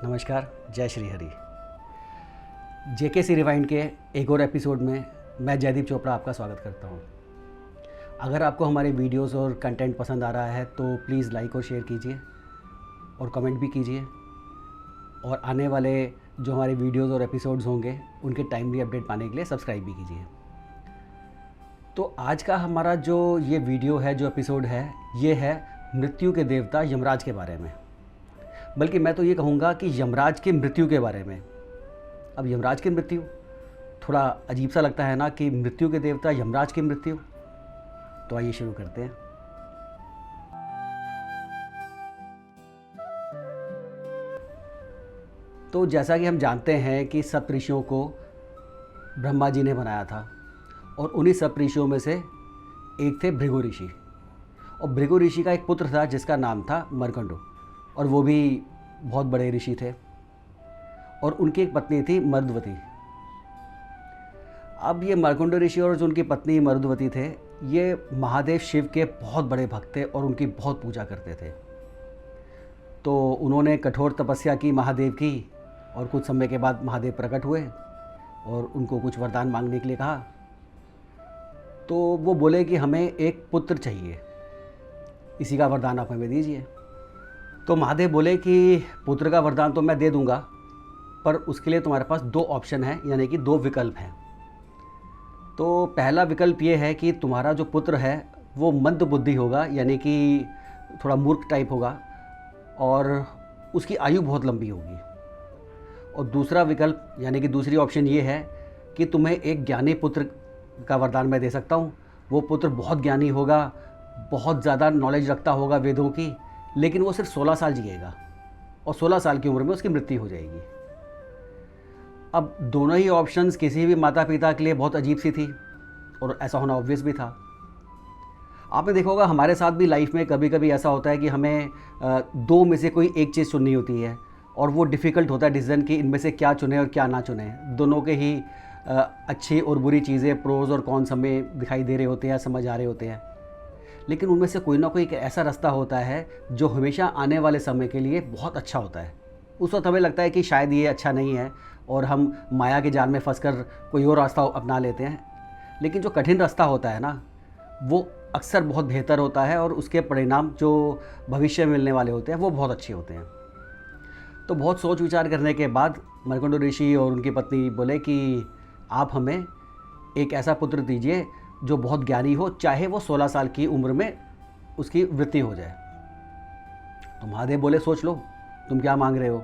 नमस्कार, जय श्री हरि। जेके रिवाइंड के एक और एपिसोड में मैं जयदीप चोपड़ा आपका स्वागत करता हूं। अगर आपको हमारे वीडियोस और कंटेंट पसंद आ रहा है तो प्लीज़ लाइक और शेयर कीजिए और कमेंट भी कीजिए, और आने वाले जो हमारे वीडियोस और एपिसोड्स होंगे उनके टाइमली अपडेट पाने के लिए सब्सक्राइब भी कीजिए। तो आज का हमारा जो ये वीडियो है, जो एपिसोड है, ये है मृत्यु के देवता यमराज के बारे में। बल्कि मैं तो ये कहूँगा कि यमराज की मृत्यु के बारे में। अब यमराज की मृत्यु थोड़ा अजीब सा लगता है ना, कि मृत्यु के देवता यमराज की मृत्यु। तो आइए शुरू करते हैं। तो जैसा कि हम जानते हैं कि सप्तऋषियों को ब्रह्मा जी ने बनाया था, और उन्हीं सप्तऋषियों में से एक थे भृगु ऋषि। और भृगु ऋषि का एक पुत्र था जिसका नाम था मरकंडो, और वो भी बहुत बड़े ऋषि थे। और उनकी एक पत्नी थी मरुद्वती। अब ये मरकंडो ऋषि और जो उनकी पत्नी मरुद्वती थे, ये महादेव शिव के बहुत बड़े भक्त थे और उनकी बहुत पूजा करते थे। तो उन्होंने कठोर तपस्या की महादेव की, और कुछ समय के बाद महादेव प्रकट हुए और उनको कुछ वरदान मांगने के लिए कहा। तो वो बोले कि हमें एक पुत्र चाहिए, इसी का वरदान आप हमें दीजिए। तो महादेव बोले कि पुत्र का वरदान तो मैं दे दूंगा, पर उसके लिए तुम्हारे पास दो ऑप्शन हैं, यानी कि दो विकल्प हैं। तो पहला विकल्प ये है कि तुम्हारा जो पुत्र है वो मंद बुद्धि होगा, यानी कि थोड़ा मूर्ख टाइप होगा, और उसकी आयु बहुत लंबी होगी। और दूसरा विकल्प, यानी कि दूसरी ऑप्शन ये है कि तुम्हें एक ज्ञानी पुत्र का वरदान मैं दे सकता हूँ। वो पुत्र बहुत ज्ञानी होगा, बहुत ज़्यादा नॉलेज रखता होगा वेदों की, लेकिन वो सिर्फ 16 साल जिएगा, और 16 साल की उम्र में उसकी मृत्यु हो जाएगी। अब दोनों ही ऑप्शंस किसी भी माता पिता के लिए बहुत अजीब सी थी, और ऐसा होना ऑब्वियस भी था। आपने देखा होगा हमारे साथ भी लाइफ में कभी कभी ऐसा होता है कि हमें दो में से कोई एक चीज़ चुननी होती है, और वो डिफ़िकल्ट होता है डिसीजन कि इनमें से क्या चुने और क्या ना चुने। दोनों के ही अच्छी और बुरी चीज़ें, प्रोज और कॉन्स हमें दिखाई दे रहे होते हैं, समझ आ रहे होते हैं। लेकिन उनमें से कोई ना कोई एक ऐसा रास्ता होता है जो हमेशा आने वाले समय के लिए बहुत अच्छा होता है। उस वक्त हमें लगता है कि शायद ये अच्छा नहीं है, और हम माया के जाल में फंसकर कोई और रास्ता अपना लेते हैं। लेकिन जो कठिन रास्ता होता है ना, वो अक्सर बहुत बेहतर होता है, और उसके परिणाम जो भविष्य में मिलने वाले होते हैं वो बहुत अच्छे होते हैं। तो बहुत सोच विचार करने के बाद मरकंडो ऋषि और उनकी पत्नी बोले कि आप हमें एक ऐसा पुत्र दीजिए जो बहुत ज्ञानी हो, चाहे वो 16 साल की उम्र में उसकी मृत्यु हो जाए। तो महादेव बोले सोच लो तुम क्या मांग रहे हो।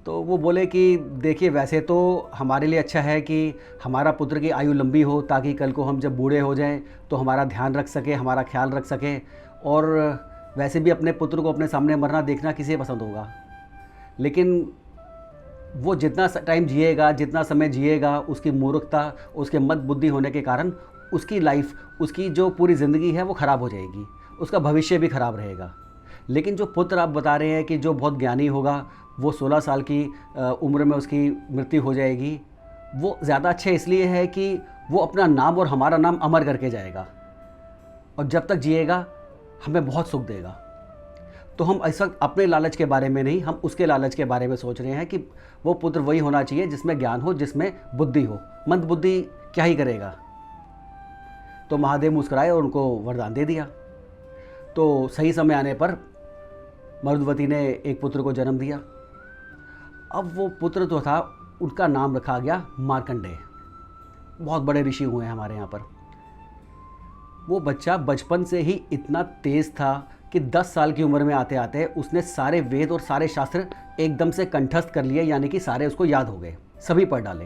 तो वो बोले कि देखिए, वैसे तो हमारे लिए अच्छा है कि हमारा पुत्र की आयु लंबी हो, ताकि कल को हम जब बूढ़े हो जाएं तो हमारा ध्यान रख सके, हमारा ख्याल रख सके। और वैसे भी अपने पुत्र को अपने सामने मरना देखना किसे पसंद होगा। लेकिन वो जितना टाइम जिएगा, जितना समय जिएगा, उसकी मूर्खता, उसके मंद बुद्धि होने के कारण उसकी लाइफ, उसकी जो पूरी ज़िंदगी है वो ख़राब हो जाएगी, उसका भविष्य भी ख़राब रहेगा। लेकिन जो पुत्र आप बता रहे हैं कि जो बहुत ज्ञानी होगा, वो 16 साल की उम्र में उसकी मृत्यु हो जाएगी, वो ज़्यादा अच्छे इसलिए है कि वो अपना नाम और हमारा नाम अमर करके जाएगा, और जब तक जिएगा हमें बहुत सुख देगा। तो हम इस वक्त अपने लालच के बारे में नहीं, हम उसके लालच के बारे में सोच रहे हैं कि वो पुत्र वही होना चाहिए जिसमें ज्ञान हो, जिसमें बुद्धि हो। मंद बुद्धि क्या ही करेगा। तो महादेव मुस्कुराए और उनको वरदान दे दिया। तो सही समय आने पर मरुद्वती ने एक पुत्र को जन्म दिया। अब वो पुत्र जो था, उनका नाम रखा गया मार्कंडेय। बहुत बड़े ऋषि हुए हैं हमारे यहाँ पर। वो बच्चा बचपन से ही इतना तेज़ था कि 10 साल की उम्र में आते आते उसने सारे वेद और सारे शास्त्र एकदम से कंठस्थ कर लिए, यानी कि सारे उसको याद हो गए, सभी पढ़ डाले।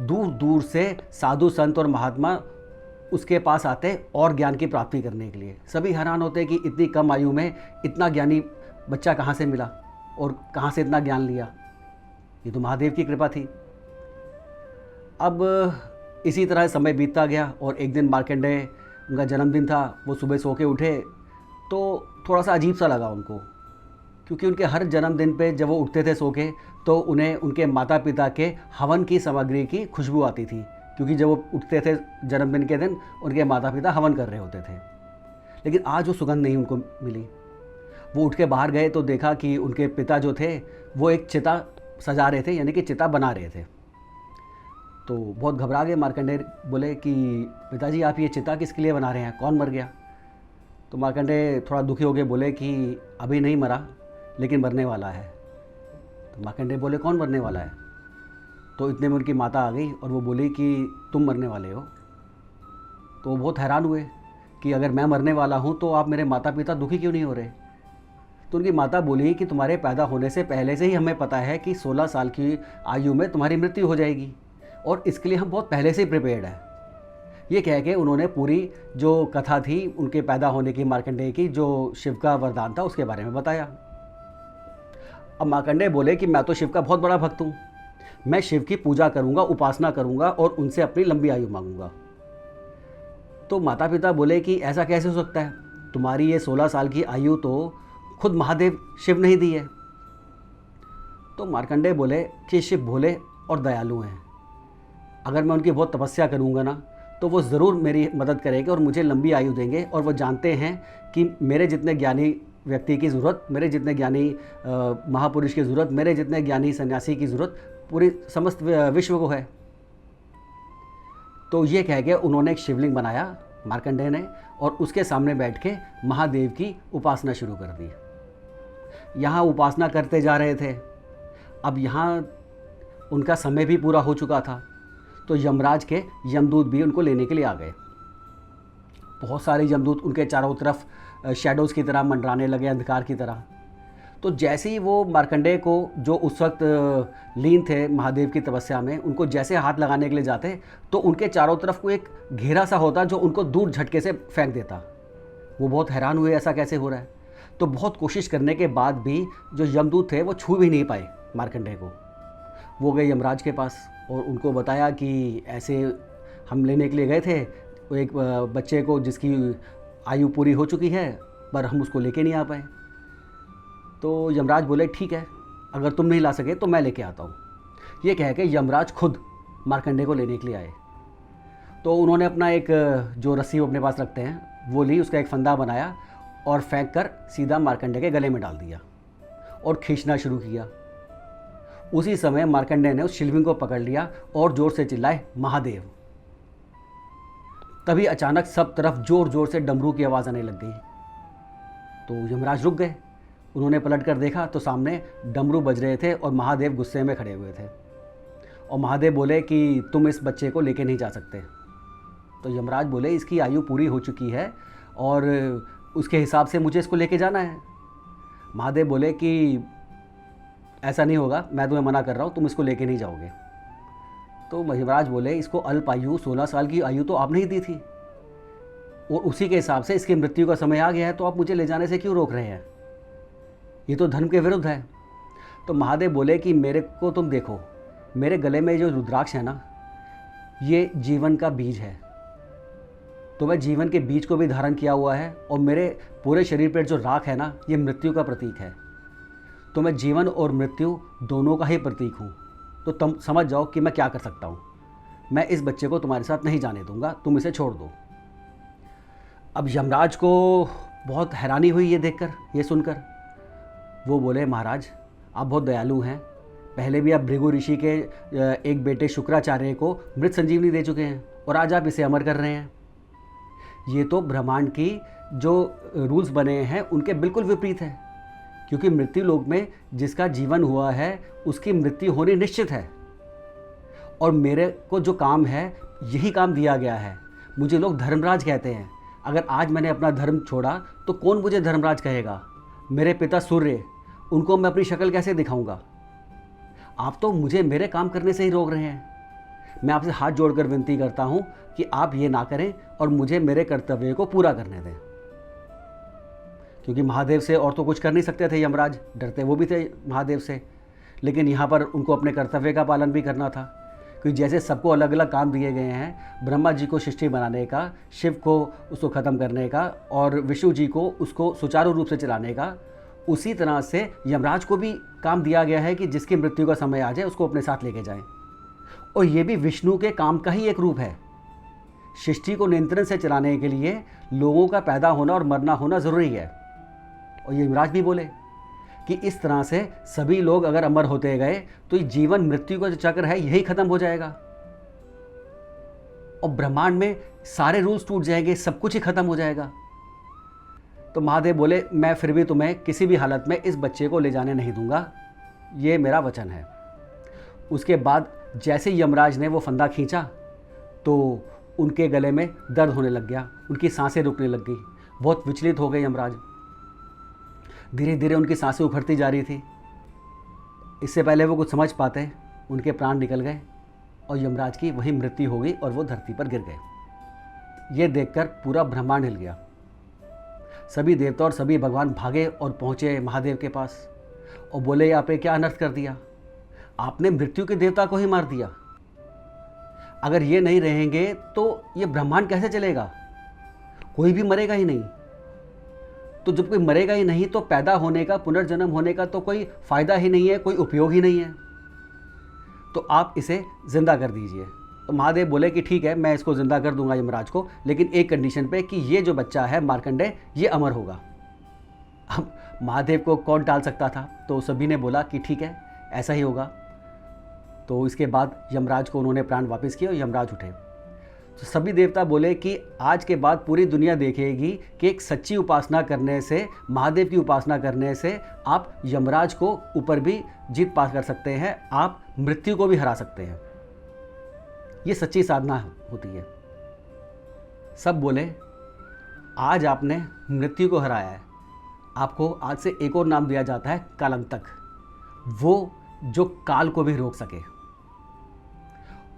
दूर दूर से साधु संत और महात्मा उसके पास आते और ज्ञान की प्राप्ति करने के लिए। सभी हैरान होते कि इतनी कम आयु में इतना ज्ञानी बच्चा कहाँ से मिला और कहाँ से इतना ज्ञान लिया। ये तो महादेव की कृपा थी। अब इसी तरह समय बीतता गया, और एक दिन मार्कंडेय, उनका जन्मदिन था। वो सुबह सो के उठे तो थोड़ा सा अजीब सा लगा उनको, क्योंकि उनके हर जन्मदिन पे जब वो उठते थे सो के, तो उन्हें उनके माता पिता के हवन की सामग्री की खुशबू आती थी, क्योंकि जब वो उठते थे जन्मदिन के दिन, उनके माता पिता हवन कर रहे होते थे। लेकिन आज वो सुगंध नहीं उनको मिली। वो उठ के बाहर गए तो देखा कि उनके पिता जो थे वो एक चिता सजा रहे थे, यानी कि चिता बना रहे थे। तो बहुत घबरा गए मार्कंडेय, बोले कि पिताजी आप ये चिता किसके लिए बना रहे हैं, कौन मर गया? तो मार्कंडेय थोड़ा दुखी हो गए, बोले कि अभी नहीं मरा लेकिन मरने वाला है। तो मार्कंडेय बोले कौन मरने वाला है? तो इतने में उनकी माता आ गई और वो बोली कि तुम मरने वाले हो। तो वो बहुत हैरान हुए कि अगर मैं मरने वाला हूँ तो आप मेरे माता पिता दुखी क्यों नहीं हो रहे? तो उनकी माता बोली कि तुम्हारे पैदा होने से पहले से ही हमें पता है कि 16 साल की आयु में तुम्हारी मृत्यु हो जाएगी और इसके लिए हम बहुत पहले से ही प्रिपेयर्ड है। ये कह के उन्होंने पूरी जो कथा थी उनके पैदा होने की, मार्कंडेय की, जो शिव का वरदान था उसके बारे में बताया। अब मार्कंडेय बोले कि मैं तो शिव का बहुत बड़ा भक्त हूँ, मैं शिव की पूजा करूँगा, उपासना करूँगा और उनसे अपनी लंबी आयु मांगूंगा। तो माता पिता बोले कि ऐसा कैसे हो सकता है, तुम्हारी ये 16 साल की आयु तो खुद महादेव शिव ने ही दी है। तो मार्कंडेय बोले कि शिव भोले और दयालु हैं, अगर मैं उनकी बहुत तपस्या करूँगा ना तो वो ज़रूर मेरी मदद करेंगे और मुझे लंबी आयु देंगे। और वो जानते हैं कि मेरे जितने ज्ञानी व्यक्ति की ज़रूरत, मेरे जितने ज्ञानी महापुरुष की ज़रूरत, मेरे जितने ज्ञानी सन्यासी की ज़रूरत पूरी समस्त विश्व को है। तो ये कह के उन्होंने एक शिवलिंग बनाया मार्कंडेय ने और उसके सामने बैठ के महादेव की उपासना शुरू कर दी। यहाँ उपासना करते जा रहे थे। अब यहाँ उनका समय भी पूरा हो चुका था, तो यमराज के यमदूत भी उनको लेने के लिए आ गए। बहुत सारे यमदूत उनके चारों तरफ शैडोज़ की तरह मंडराने लगे, अंधकार की तरह। तो जैसे ही वो मार्कंडेय को, जो उस वक्त लीन थे महादेव की तपस्या में, उनको जैसे हाथ लगाने के लिए जाते तो उनके चारों तरफ को एक घेरा सा होता जो उनको दूर झटके से फेंक देता। वो बहुत हैरान हुए ऐसा कैसे हो रहा है। तो बहुत कोशिश करने के बाद भी जो यमदूत थे वो छू भी नहीं पाए मार्कंडेय को। वो गए यमराज के पास और उनको बताया कि ऐसे हम लेने के लिए गए थे एक बच्चे को जिसकी आयु पूरी हो चुकी है, पर हम उसको लेके नहीं आ पाए। तो यमराज बोले ठीक है, अगर तुम नहीं ला सके तो मैं लेके आता हूँ। ये कह के यमराज खुद मार्कंडेय को लेने के लिए आए। तो उन्होंने अपना एक जो रस्सी वो अपने पास रखते हैं वो ली, उसका एक फंदा बनाया और फेंक कर सीधा मार्कंडेय के गले में डाल दिया और खींचना शुरू किया। उसी समय मार्कंडेय ने उस शिवलिंग को पकड़ लिया और जोर से चिल्लाए महादेव। तभी अचानक सब तरफ जोर जोर से डमरू की आवाज़ आने लग गई। तो यमराज रुक गए। उन्होंने पलट कर देखा तो सामने डमरू बज रहे थे और महादेव गुस्से में खड़े हुए थे। और महादेव बोले कि तुम इस बच्चे को लेके नहीं जा सकते। तो यमराज बोले इसकी आयु पूरी हो चुकी है और उसके हिसाब से मुझे इसको लेके जाना है। महादेव बोले कि ऐसा नहीं होगा, मैं तुम्हें मना कर रहा हूँ, तुम इसको लेके नहीं जाओगे। तो यमराज बोले इसको अल्प आयु 16 साल की आयु तो आपने ही दी थी और उसी के हिसाब से इसकी मृत्यु का समय आ गया है, तो आप मुझे ले जाने से क्यों रोक रहे हैं? ये तो धर्म के विरुद्ध है। तो महादेव बोले कि मेरे को तुम देखो, मेरे गले में जो रुद्राक्ष है ना, ये जीवन का बीज है। तो मैं जीवन के बीज को भी धारण किया हुआ है और मेरे पूरे शरीर पर जो राख है ना, ये मृत्यु का प्रतीक है। तो मैं जीवन और मृत्यु दोनों का ही प्रतीक हूँ। तो तुम समझ जाओ कि मैं क्या कर सकता हूँ। मैं इस बच्चे को तुम्हारे साथ नहीं जाने दूंगा, तुम इसे छोड़ दो। अब यमराज को बहुत हैरानी हुई ये देखकर, ये सुनकर। वो बोले महाराज आप बहुत दयालु हैं, पहले भी आप भृगु ऋषि के एक बेटे शुक्राचार्य को मृत संजीवनी दे चुके हैं और आज आप इसे अमर कर रहे हैं। ये तो ब्रह्मांड की जो रूल्स बने हैं उनके बिल्कुल विपरीत है, क्योंकि मृत्यु लोक में जिसका जीवन हुआ है उसकी मृत्यु होनी निश्चित है। और मेरे को जो काम है यही काम दिया गया है। मुझे लोग धर्मराज कहते हैं। अगर आज मैंने अपना धर्म छोड़ा तो कौन मुझे धर्मराज कहेगा? मेरे पिता सूर्य, उनको मैं अपनी शक्ल कैसे दिखाऊंगा? आप तो मुझे मेरे काम करने से ही रोक रहे हैं। मैं आपसे हाथ जोड़कर विनती करता हूं कि आप ये ना करें और मुझे मेरे कर्तव्य को पूरा करने दें। क्योंकि महादेव से और तो कुछ कर नहीं सकते थे यमराज, डरते वो भी थे महादेव से, लेकिन यहाँ पर उनको अपने कर्तव्य का पालन भी करना था। क्योंकि जैसे सबको अलग अलग काम दिए गए हैं, ब्रह्मा जी को सृष्टि बनाने का, शिव को उसको ख़त्म करने का और विष्णु जी को उसको सुचारू रूप से चलाने का, उसी तरह से यमराज को भी काम दिया गया है कि जिसकी मृत्यु का समय आ जाए उसको अपने साथ लेके जाएं। और ये भी विष्णु के काम का ही एक रूप है। सृष्टि को नियंत्रण से चलाने के लिए लोगों का पैदा होना और मरना होना ज़रूरी है। और यमराज भी बोले कि इस तरह से सभी लोग अगर अमर होते गए तो ये जीवन मृत्यु का जो चक्र है यही खत्म हो जाएगा और ब्रह्मांड में सारे रूल्स टूट जाएंगे, सब कुछ ही खत्म हो जाएगा। तो महादेव बोले मैं फिर भी तुम्हें किसी भी हालत में इस बच्चे को ले जाने नहीं दूंगा, ये मेरा वचन है। उसके बाद जैसे यमराज ने वो फंदा खींचा तो उनके गले में दर्द होने लग गया, उनकी सांसें रुकने लग गई, बहुत विचलित हो गए यमराज। धीरे धीरे उनकी सांसें उखड़ती जा रही थी। इससे पहले वो कुछ समझ पाते उनके प्राण निकल गए और यमराज की वही मृत्यु हो गई और वो धरती पर गिर गए। ये देखकर पूरा ब्रह्मांड हिल गया। सभी देवता और सभी भगवान भागे और पहुँचे महादेव के पास और बोले आपने क्या अनर्थ कर दिया, आपने मृत्यु के देवता को ही मार दिया। अगर ये नहीं रहेंगे तो ये ब्रह्मांड कैसे चलेगा, कोई भी मरेगा ही नहीं। तो जब कोई मरेगा ही नहीं तो पैदा होने का, पुनर्जन्म होने का तो कोई फ़ायदा ही नहीं है, कोई उपयोग ही नहीं है। तो आप इसे ज़िंदा कर दीजिए। तो महादेव बोले कि ठीक है, मैं इसको ज़िंदा कर दूंगा यमराज को, लेकिन एक कंडीशन पे कि ये जो बच्चा है मार्कंडेय ये अमर होगा। अब महादेव को कौन टाल सकता था, तो सभी ने बोला कि ठीक है ऐसा ही होगा। तो इसके बाद यमराज को उन्होंने प्राण वापस किए और यमराज उठे। तो सभी देवता बोले कि आज के बाद पूरी दुनिया देखेगी कि एक सच्ची उपासना करने से, महादेव की उपासना करने से आप यमराज को ऊपर भी जीत पा कर सकते हैं, आप मृत्यु को भी हरा सकते हैं। ये सच्ची साधना होती है। सब बोले आज आपने मृत्यु को हराया है, आपको आज से एक और नाम दिया जाता है कालांतक, वो जो काल को भी रोक सके।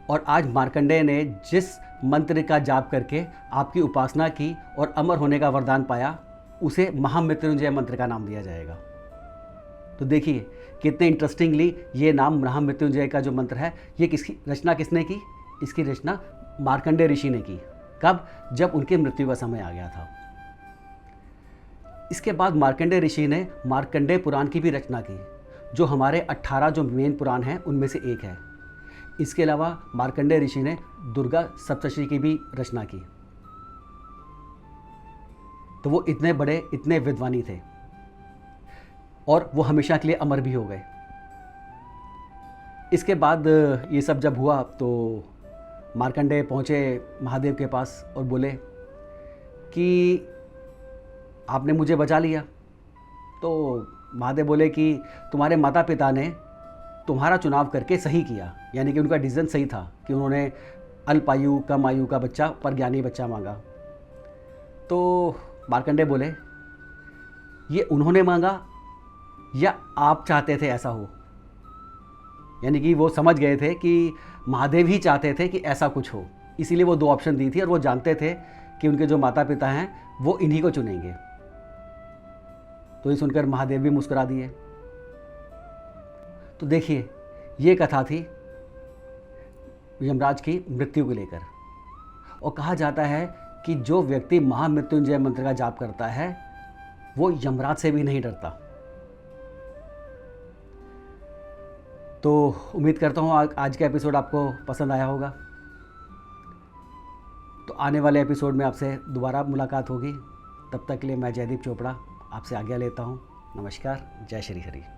और आज मार्कंडेय ने जिस मंत्र का जाप करके आपकी उपासना की और अमर होने का वरदान पाया, उसे महामृत्युंजय मंत्र का नाम दिया जाएगा। तो देखिए कितने इंटरेस्टिंगली ये नाम महामृत्युंजय का जो मंत्र है, ये किसकी रचना किसने की, इसकी रचना मार्कंडेय ऋषि ने की। कब, जब उनकी मृत्यु का समय आ गया था। इसके बाद मार्कंडेय ऋषि ने मार्कंडेय पुराण की भी रचना की, जो हमारे 18 जो मेन पुराण हैं उनमें से एक है। इसके अलावा मार्कंडेय ऋषि ने दुर्गा सप्तशती की भी रचना की। तो वो इतने बड़े, इतने विद्वानी थे और वो हमेशा के लिए अमर भी हो गए। इसके बाद ये सब जब हुआ तो मार्कंडेय पहुँचे महादेव के पास और बोले कि आपने मुझे बचा लिया। तो महादेव बोले कि तुम्हारे माता पिता ने तुम्हारा चुनाव करके सही किया, यानी कि उनका डिसीजन सही था कि उन्होंने अल्पायु कम आयु का बच्चा पर ज्ञानी बच्चा मांगा। तो मार्कंडेय बोले ये उन्होंने मांगा या आप चाहते थे ऐसा हो, यानी कि वो समझ गए थे कि महादेव ही चाहते थे कि ऐसा कुछ हो, इसीलिए वो 2 ऑप्शन दी थी और वो जानते थे कि उनके जो माता पिता हैं वो इन्हीं को चुनेंगे। तो ये सुनकर महादेव भी मुस्कुरा दिए। तो देखिए ये कथा थी यमराज की मृत्यु को लेकर। और कहा जाता है कि जो व्यक्ति महामृत्युंजय मंत्र का जाप करता है वो यमराज से भी नहीं डरता। तो उम्मीद करता हूँ आज का एपिसोड आपको पसंद आया होगा। तो आने वाले एपिसोड में आपसे दोबारा मुलाकात होगी। तब तक के लिए मैं जयदीप चोपड़ा आपसे आज्ञा लेता हूँ। नमस्कार, जय श्री हरि।